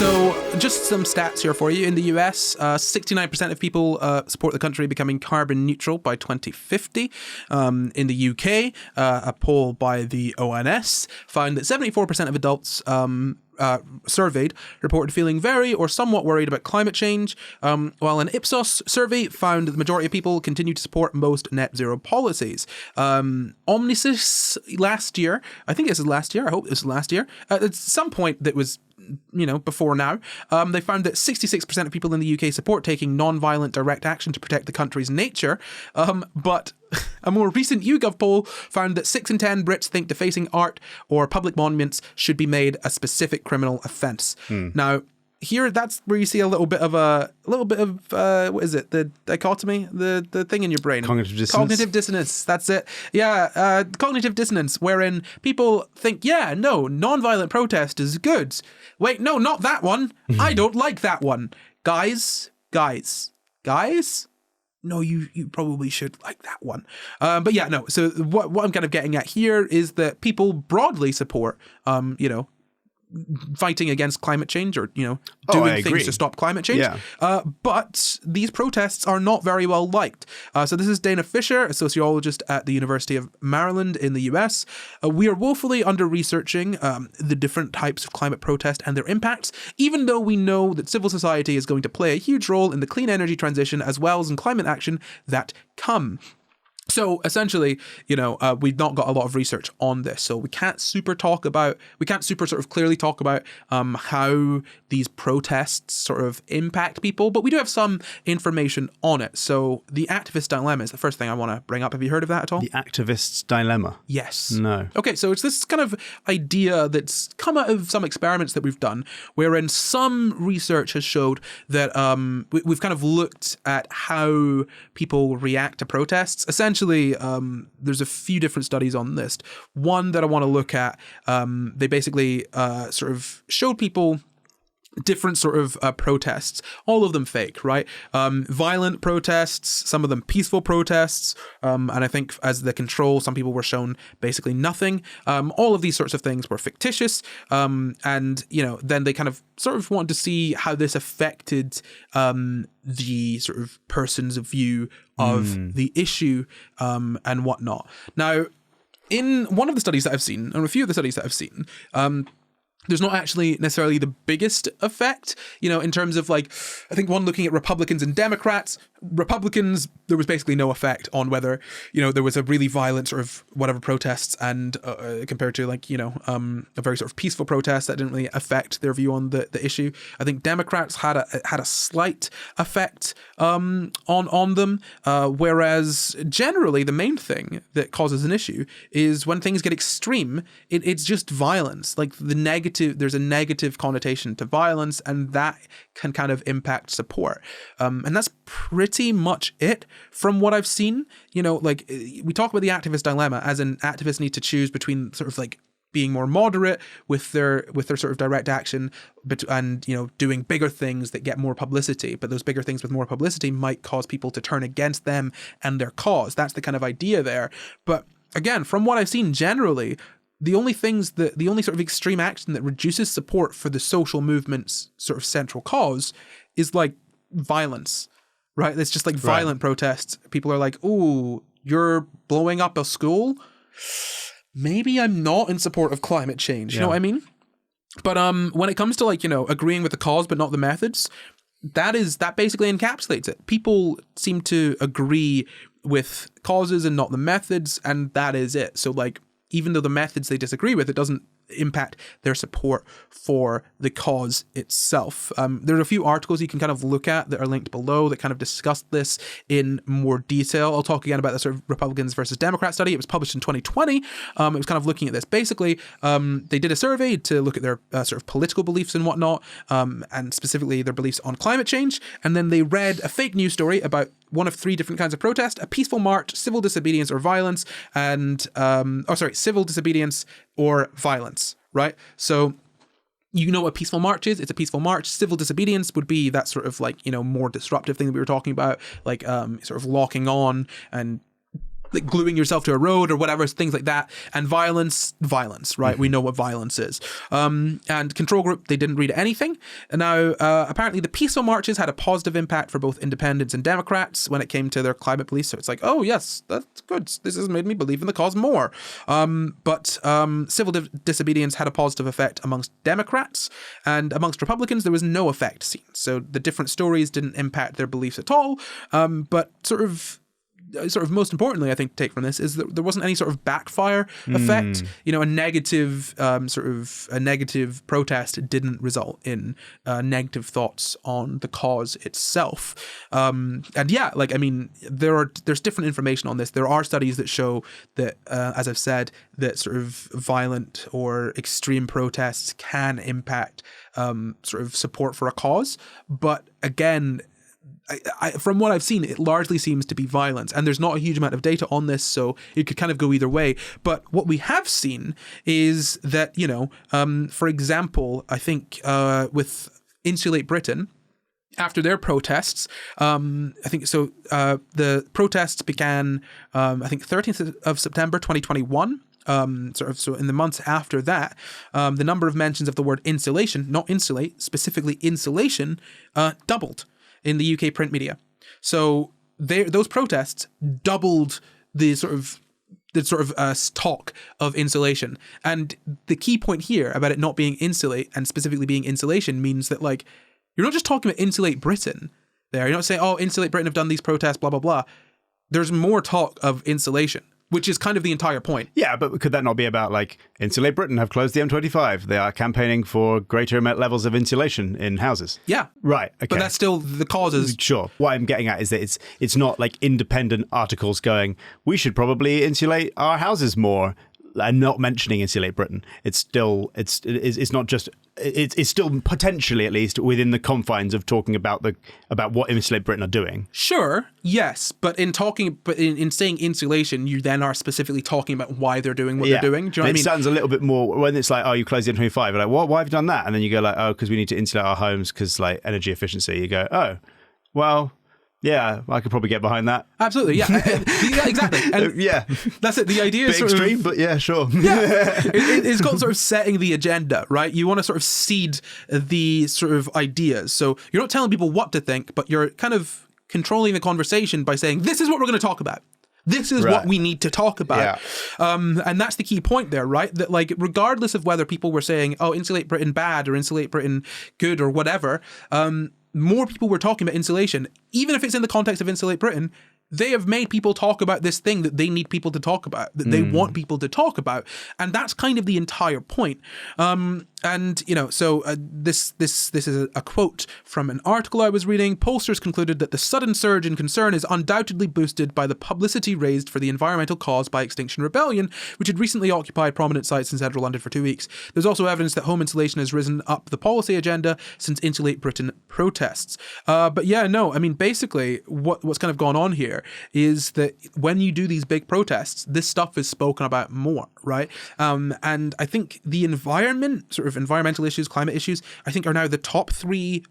So just some stats here for you. In the US, 69% of people support the country becoming carbon neutral by 2050. In the UK, a poll by the ONS found that 74% of adults surveyed reported feeling very or somewhat worried about climate change, while an Ipsos survey found that the majority of people continue to support most net zero policies. Omnisys last year, I think this is last year, I hope this is last year, at some point that was before now, they found that 66% of people in the UK support taking non-violent direct action to protect the country's nature, but a more recent YouGov poll found that 6 in 10 Brits think defacing art or public monuments should be made a specific criminal offence. Now, here, that's where you see a little bit of what is it? The dichotomy, the thing in your brain. Cognitive dissonance. Cognitive dissonance. That's it. Yeah, cognitive dissonance, wherein people think, yeah, no, non-violent protest is good. Wait, no, not that one. I don't like that one. Guys. No, you probably should like that one. But yeah, no. So what I'm kind of getting at here is that people broadly support, fighting against climate change or, doing things to stop climate change. Yeah. But these protests are not very well liked. So this is Dana Fisher, a sociologist at the University of Maryland in the US. We are woefully under-researching the different types of climate protest and their impacts, even though we know that civil society is going to play a huge role in the clean energy transition as well as in climate action that come. So essentially, we've not got a lot of research on this, so we can't super sort of clearly talk about how these protests sort of impact people, but we do have some information on it. So the activist dilemma is the first thing I want to bring up. Have you heard of that at all? The activist's dilemma? Yes. No. Okay, so it's this kind of idea that's come out of some experiments that we've done, wherein some research has showed that we've kind of looked at how people react to protests. Essentially, there's a few different studies on this. One that I want to look at, they basically sort of showed people different sort of protests, all of them fake, right? Violent protests, some of them peaceful protests, and I think as the control, some people were shown basically nothing. All of these sorts of things were fictitious, and then they kind of sort of wanted to see how this affected the sort of person's view of the issue and whatnot. Now, in one of the studies that I've seen, and a few of the studies that I've seen, there's not actually necessarily the biggest effect, in terms of I think one looking at Republicans and Democrats. Republicans, there was basically no effect on whether, there was a really violent sort of whatever protests and compared to a very sort of peaceful protest that didn't really affect their view on the issue. I think Democrats had a slight effect on them, whereas generally the main thing that causes an issue is when things get extreme, it's just violence. There's a negative connotation to violence, and that can kind of impact support. And that's pretty much it from what I've seen. We talk about the activist dilemma as an activist need to choose between sort of being more moderate with their sort of direct action, and doing bigger things that get more publicity. But those bigger things with more publicity might cause people to turn against them and their cause. That's the kind of idea there. But again, from what I've seen generally, the only sort of extreme action that reduces support for the social movement's sort of central cause is violence, right? It's just violent protests. People are like, "Ooh, you're blowing up a school? Maybe I'm not in support of climate change." You know what I mean? But when it comes to agreeing with the cause but not the methods, that basically encapsulates it. People seem to agree with causes and not the methods, and that is it. So even though the methods they disagree with, it doesn't impact their support for the cause itself. There are a few articles you can kind of look at that are linked below that kind of discuss this in more detail. I'll talk again about the sort of Republicans versus Democrat study. It was published in 2020. It was kind of looking at this. Basically, they did a survey to look at their sort of political beliefs and whatnot, and specifically their beliefs on climate change. And then they read a fake news story about one of 3 different kinds of protest: a peaceful march, civil disobedience, or violence, and civil disobedience or violence, right? So what a peaceful march is. It's a peaceful march. Civil disobedience would be that sort of more disruptive thing that we were talking about, sort of locking on and like gluing yourself to a road or whatever, things like that. And violence, right? We know what violence is. And control group, they didn't read anything. And now, apparently the peaceful marches had a positive impact for both independents and Democrats when it came to their climate beliefs. So it's like, oh yes, that's good. This has made me believe in the cause more. But civil disobedience had a positive effect amongst Democrats, and amongst Republicans there was no effect seen. So the different stories didn't impact their beliefs at all. But sort of most importantly, I think, to take from this is that there wasn't any sort of backfire effect. A negative a negative protest didn't result in negative thoughts on the cause itself. And yeah, like, I mean, there's different information on this. There are studies that show that, as I've said, that sort of violent or extreme protests can impact sort of support for a cause. But again, I, from what I've seen, it largely seems to be violence, and there's not a huge amount of data on this, so it could kind of go either way. But what we have seen is that, for example, I think with Insulate Britain, after their protests, the protests began, I think 13th of September 2021. So in the months after that, the number of mentions of the word insulation, not insulate, specifically insulation, doubled in the UK print media. So those protests doubled the sort of talk of insulation. And the key point here about it not being insulate and specifically being insulation means that, like, you're not just talking about Insulate Britain there. You're not saying, oh, Insulate Britain have done these protests, blah, blah, blah. There's more talk of insulation, which is kind of the entire point. Yeah, but could that not be about, like, Insulate Britain have closed the M25. They are campaigning for greater levels of insulation in houses. Yeah. Right, okay. But that's still the causes. Sure. What I'm getting at is that it's not like independent articles going, we should probably insulate our houses more, and not mentioning Insulate Britain. It's still, it's not just, it's still potentially, at least, within the confines of talking about what Insulate Britain are doing. Sure, yes, but in saying insulation, you then are specifically talking about why they're doing what they're doing. Do you know what I mean? It sounds a little bit more when it's like, oh, you closed the M25. You're like, what? Why have you done that? And then you go like, oh, because we need to insulate our homes because, like, energy efficiency. You go, oh, well, yeah, I could probably get behind that. Absolutely, yeah. Yeah, exactly. And yeah, that's it. The idea is sort extreme, but yeah, sure. Yeah, it's got sort of setting the agenda, right? You want to sort of seed the sort of ideas. So you're not telling people what to think, but you're kind of controlling the conversation by saying, this is what we're going to talk about. This is what we need to talk about. Yeah. And that's the key point there, right? That, like, regardless of whether people were saying, oh, Insulate Britain bad or Insulate Britain good or whatever, more people were talking about insulation, even if it's in the context of Insulate Britain. They have made people talk about this thing that they need people to talk about, that they want people to talk about. And that's kind of the entire point. This is a quote from an article I was reading. Pollsters concluded that the sudden surge in concern is undoubtedly boosted by the publicity raised for the environmental cause by Extinction Rebellion, which had recently occupied prominent sites in central London for 2 weeks. There's also evidence that home insulation has risen up the policy agenda since Insulate Britain protests. But yeah, no, I mean, basically what's kind of gone on here is that when you do these big protests, this stuff is spoken about more, right? And I think the environment, sort of environmental issues, climate issues, I think are now one of the top three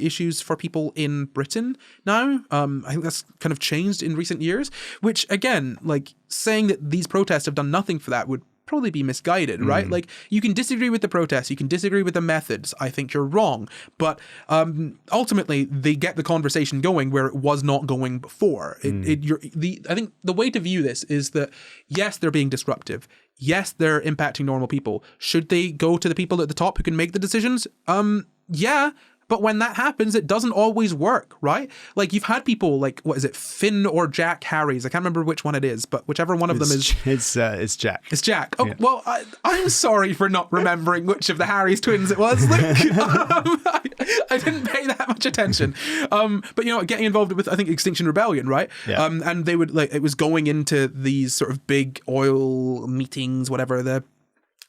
issues for people in Britain now. I think that's kind of changed in recent years, which, again, like, saying that these protests have done nothing for that would probably be misguided, right? Like, you can disagree with the protests, you can disagree with the methods. I think you're wrong, but ultimately they get the conversation going where it was not going before. I think the way to view this is that, yes, they're being disruptive. Yes, they're impacting normal people. Should they go to the people at the top who can make the decisions? Yeah. But when that happens, it doesn't always work, right? Like, you've had people like, what is it, Finn or Jack Harries? I can't remember which one it is, but whichever one of them is... It's Jack. It's Jack. Oh, yeah. Well, I'm sorry for not remembering which of the Harries twins it was. Luke. I didn't pay that much attention. But, getting involved with, I think, Extinction Rebellion, right? Yeah. And they would, like, it was going into these sort of big oil meetings, whatever, the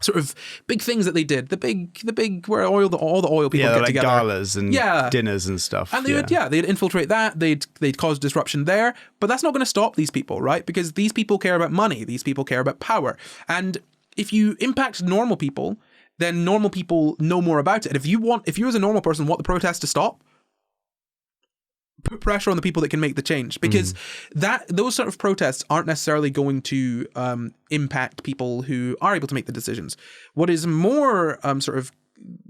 sort of big things that they did, the big where all the oil people get together, galas and dinners and stuff, and they'd infiltrate that, they'd cause disruption there, but that's not going to stop these people, right? Because these people care about money, these people care about power, and if you impact normal people, then normal people know more about it. And if you as a normal person want the protest to stop, put pressure on the people that can make the change, because those sort of protests aren't necessarily going to impact people who are able to make the decisions. What is more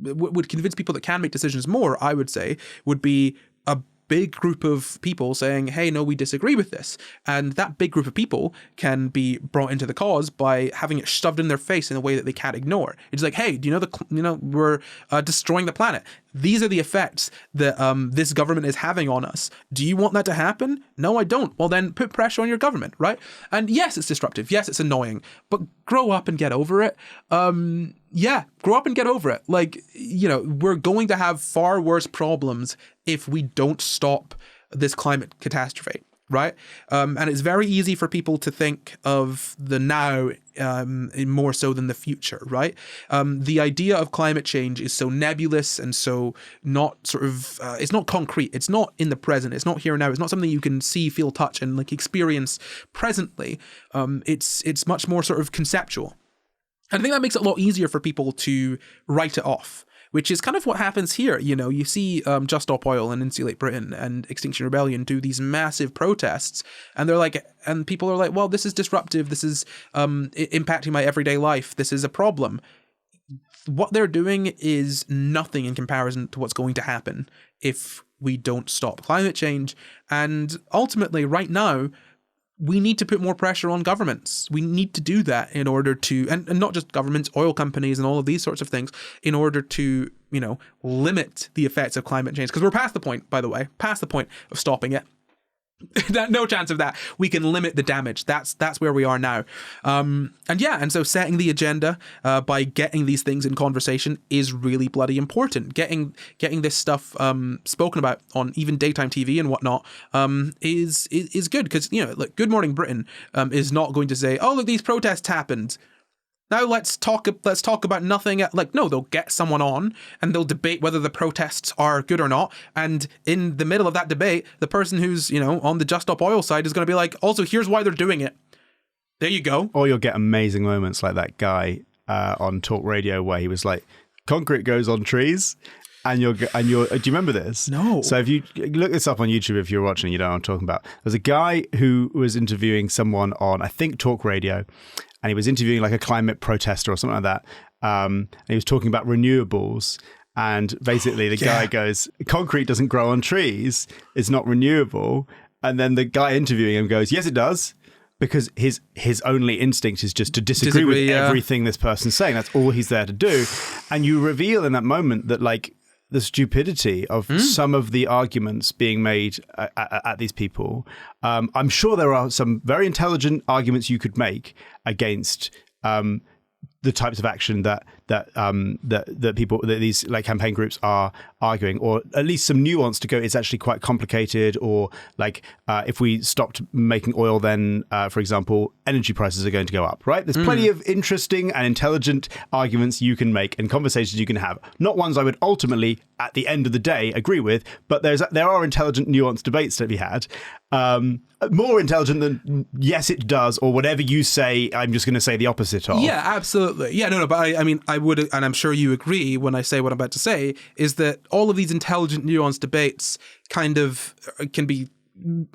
would convince people that can make decisions more, I would say, would be a big group of people saying, hey, no, we disagree with this. And that big group of people can be brought into the cause by having it shoved in their face in a way that they can't ignore. It's like, hey, do you know we're destroying the planet. These are the effects that this government is having on us. Do you want that to happen? No, I don't. Well, then put pressure on your government, right? And yes, it's disruptive. Yes, it's annoying, but grow up and get over it. Grow up and get over it. Like, we're going to have far worse problems if we don't stop this climate catastrophe, right? And it's very easy for people to think of the now more so than the future, right? The idea of climate change is so nebulous and so not it's not concrete. It's not in the present. It's not here and now. It's not something you can see, feel, touch, and like experience presently. It's much more sort of conceptual. And I think that makes it a lot easier for people to write it off, which is kind of what happens here. You see Just Stop Oil and Insulate Britain and Extinction Rebellion do these massive protests, and people are like, well, this is disruptive. This is impacting my everyday life. This is a problem. What they're doing is nothing in comparison to what's going to happen if we don't stop climate change. And ultimately, right now, we need to put more pressure on governments. We need to do that in order to, and not just governments, oil companies and all of these sorts of things, in order to, limit the effects of climate change. Because we're past the point, by the way, of stopping it. No chance of that. We can limit the damage. That's where we are now. And so setting the agenda by getting these things in conversation is really bloody important. Getting this stuff spoken about on even daytime TV and whatnot is good, because look, Good Morning Britain is not going to say, oh, look, these protests happened. Now let's talk about nothing. No, they'll get someone on and they'll debate whether the protests are good or not. And in the middle of that debate, the person who's, on the Just Stop Oil side is going to be like, also, here's why they're doing it. There you go. Or you'll get amazing moments like that guy on talk radio where he was like, concrete goes on trees. And you're. Do you remember this? No. So if you look this up on YouTube, if you're watching, you know what I'm talking about. There's a guy who was interviewing someone on, I think, talk radio, and he was interviewing like a climate protester or something like that. And he was talking about renewables. And basically the guy goes, concrete doesn't grow on trees. It's not renewable. And then the guy interviewing him goes, yes, it does. Because his only instinct is just to disagree with everything this person's saying. That's all he's there to do. And you reveal in that moment that like the stupidity of some of the arguments being made at these people. I'm sure there are some very intelligent arguments you could make against the types of action that these like campaign groups are arguing, or at least some nuance to go, it's actually quite complicated, or like if we stopped making oil, then for example, energy prices are going to go up, right? There's plenty of interesting and intelligent arguments you can make and conversations you can have. Not ones I would ultimately, at the end of the day, agree with, but there are intelligent, nuanced debates to be had. More intelligent than yes, it does, or whatever you say, I'm just going to say the opposite of. Yeah, absolutely. Yeah, no, but I mean, I would, and I'm sure you agree when I say what I'm about to say, is that all of these intelligent, nuanced debates kind of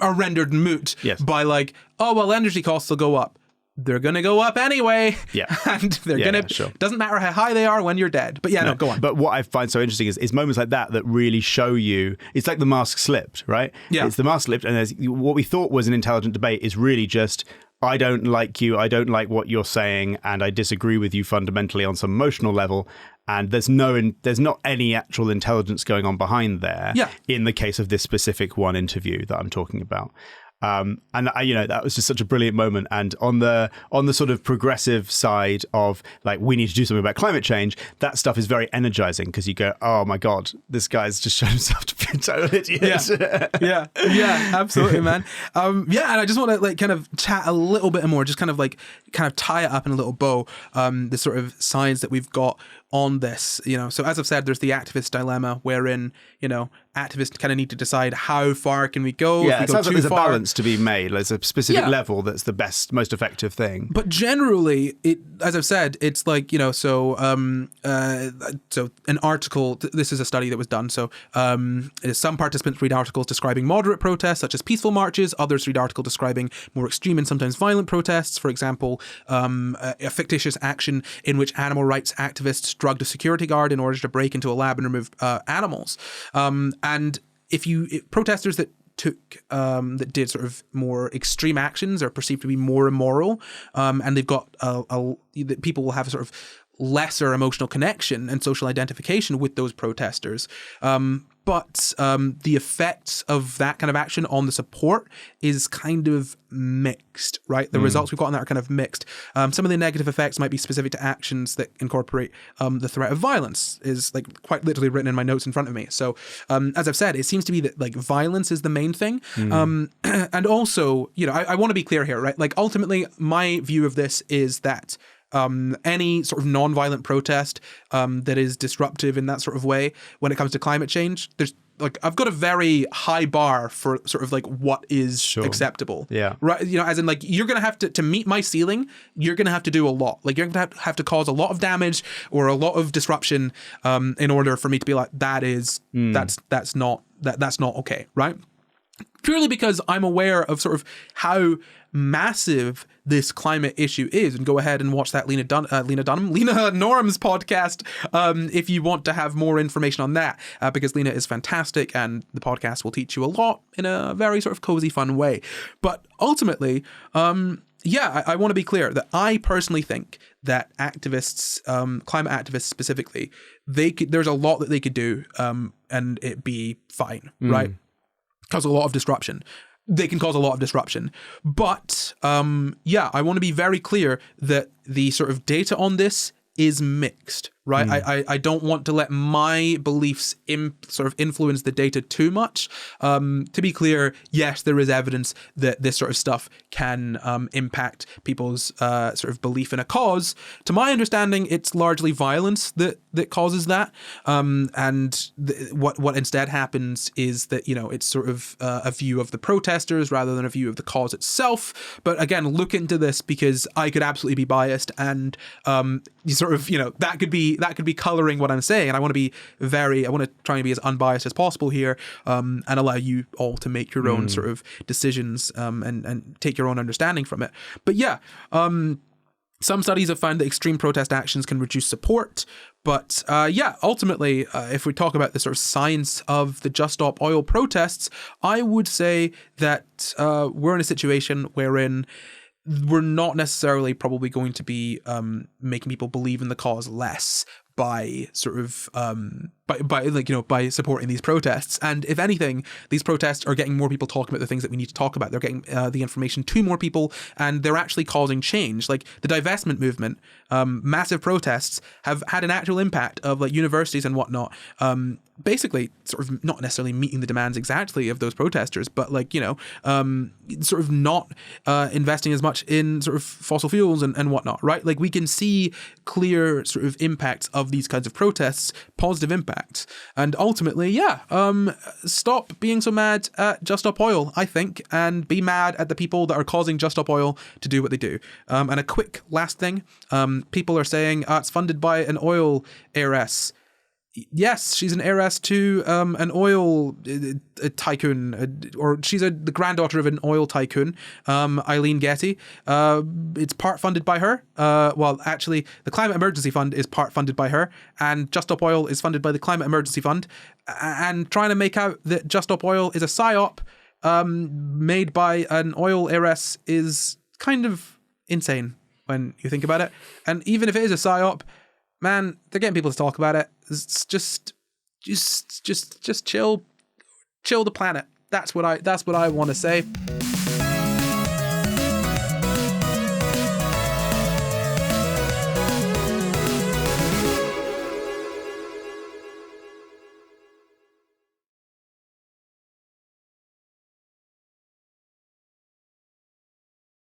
are rendered moot by like, oh, well, energy costs will go up. They're going to go up anyway. Yeah. And they're going to, doesn't matter how high they are when you're dead. But no, go on. But what I find so interesting is moments like that really show you, it's like the mask slipped, right? Yeah. It's the mask slipped, and there's what we thought was an intelligent debate is really just, I don't like you, I don't like what you're saying, and I disagree with you fundamentally on some emotional level. And there's not any actual intelligence going on behind there. Yeah. In the case of this specific one interview that I'm talking about. And that was just such a brilliant moment. And on the sort of progressive side of like, we need to do something about climate change, that stuff is very energizing, because you go, oh my God, this guy's just shown himself to be a total idiot. Yeah, absolutely, man. And I just want to like kind of chat a little bit more, just kind of tie it up in a little bow, the sort of science that we've got on this. So as I've said, there's the activist dilemma, wherein activists kind of need to decide how far can we go. Yeah, if we it go sounds like too there's far, a balance to be made. There's a specific Yeah. level that's the best, most effective thing. But generally, as I've said, it's like, so an article, this is a study that was done. So some participants read articles describing moderate protests, such as peaceful marches. Others read articles describing more extreme and sometimes violent protests. For example, a fictitious action in which animal rights activists drugged a security guard in order to break into a lab and remove animals. And protesters that that did sort of more extreme actions are perceived to be more immoral, and they've got people will have a sort of lesser emotional connection and social identification with those protesters. But the effects of that kind of action on the support is kind of mixed, right? The results we've got on that are kind of mixed. Some of the negative effects might be specific to actions that incorporate the threat of violence, is like quite literally written in my notes in front of me. So as I've said, it seems to be that like violence is the main thing. And also, I want to be clear here, right? Like ultimately, my view of this is that any sort of non-violent protest that is disruptive in that sort of way when it comes to climate change, I've got a very high bar for sort of like what is acceptable. Yeah. Right. As in like, you're going to have to meet my ceiling, you're going to have to do a lot. Like you're going to have to cause a lot of damage or a lot of disruption in order for me to be like, that's not okay. Right. Purely because I'm aware of sort of how massive this climate issue is, and go ahead and watch that Lena Norham's podcast if you want to have more information on that, because Lena is fantastic and the podcast will teach you a lot in a very sort of cozy, fun way. But ultimately, I want to be clear that I personally think that activists, climate activists specifically, there's a lot that they could do and it be fine, right? Cause a lot of disruption. They can cause a lot of disruption. But I want to be very clear that the sort of data on this is mixed, right? I don't want to let my beliefs sort of influence the data too much. To be clear, yes, there is evidence that this sort of stuff can impact people's sort of belief in a cause. To my understanding, it's largely violence that causes that. What instead happens is that, it's sort of a view of the protesters rather than a view of the cause itself. But again, look into this because I could absolutely be biased, and you sort of, that could be coloring what I'm saying. And I want to try and be as unbiased as possible here, and allow you all to make your own sort of decisions and take your own understanding from it. But some studies have found that extreme protest actions can reduce support. But ultimately, if we talk about the sort of science of the Just Stop Oil protests, I would say that we're in a situation wherein we're not necessarily probably going to be making people believe in the cause less by sort of by supporting these protests. And if anything, these protests are getting more people talking about the things that we need to talk about. They're getting the information to more people, and they're actually causing change. Like the divestment movement, massive protests have had an actual impact of like universities and whatnot, basically sort of not necessarily meeting the demands exactly of those protesters, but like, sort of not investing as much in sort of fossil fuels and whatnot, right? Like we can see clear sort of impacts of these kinds of protests, positive impacts. And ultimately, stop being so mad at Just Stop Oil, I think, and be mad at the people that are causing Just Stop Oil to do what they do. And a quick last thing, people are saying it's funded by an oil heiress. Yes, she's an heiress to an oil tycoon, or she's the granddaughter of an oil tycoon, Eileen Getty. It's part funded by her. Well, actually, the Climate Emergency Fund is part funded by her, and Just Stop Oil is funded by the Climate Emergency Fund. And trying to make out that Just Stop Oil is a psyop made by an oil heiress is kind of insane when you think about it. And even if it is a psyop, man, they're getting people to talk about it. It's just chill the planet. That's what I want to say.